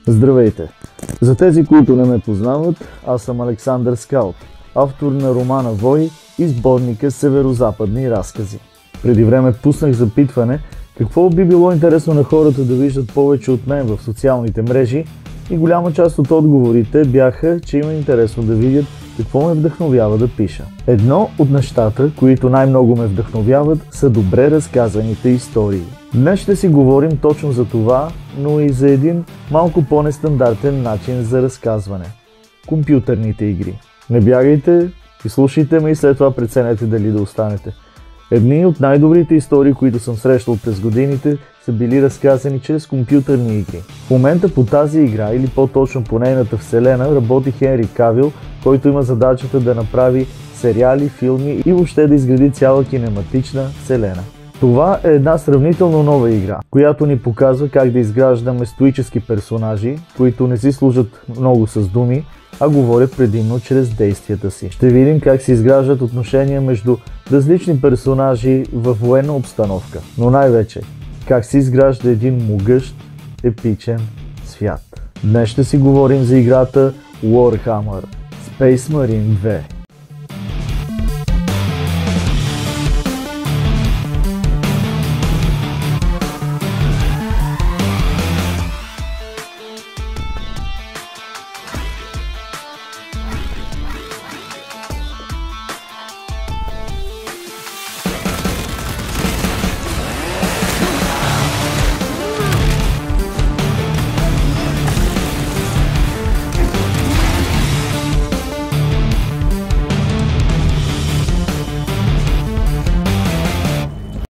Здравейте! За тези, които не ме познават, аз съм Александър Скаут, автор на романа Вой и сборника Северозападни разкази. Преди време пуснах запитване какво би било интересно на хората да виждат повече от мен в социалните мрежи и голяма част от отговорите бяха, че има интересно да видят какво ме вдъхновява да пиша. Едно от нещата, които най-много ме вдъхновяват, са добре разказаните истории. Днес ще си говорим точно за това, но и за един малко по-нестандартен начин за разказване – компютърните игри. Не бягайте, изслушайте ме и след това преценете дали да останете. Едни от най-добрите истории, които съм срещал през годините, са били разказани чрез компютърни игри. В момента по тази игра, или по-точно по нейната вселена, работи Хенри Кавил, който има задачата да направи сериали, филми и въобще да изгради цяла кинематична вселена. Това е една сравнително нова игра, която ни показва как да изграждаме стоически персонажи, които не си служат много с думи, а говорят предимно чрез действията си. Ще видим как се изграждат отношения между различни персонажи в военна обстановка, но най-вече как се изгражда един могъщ, епичен свят. Днес ще си говорим за играта Warhammer Space Marine 2.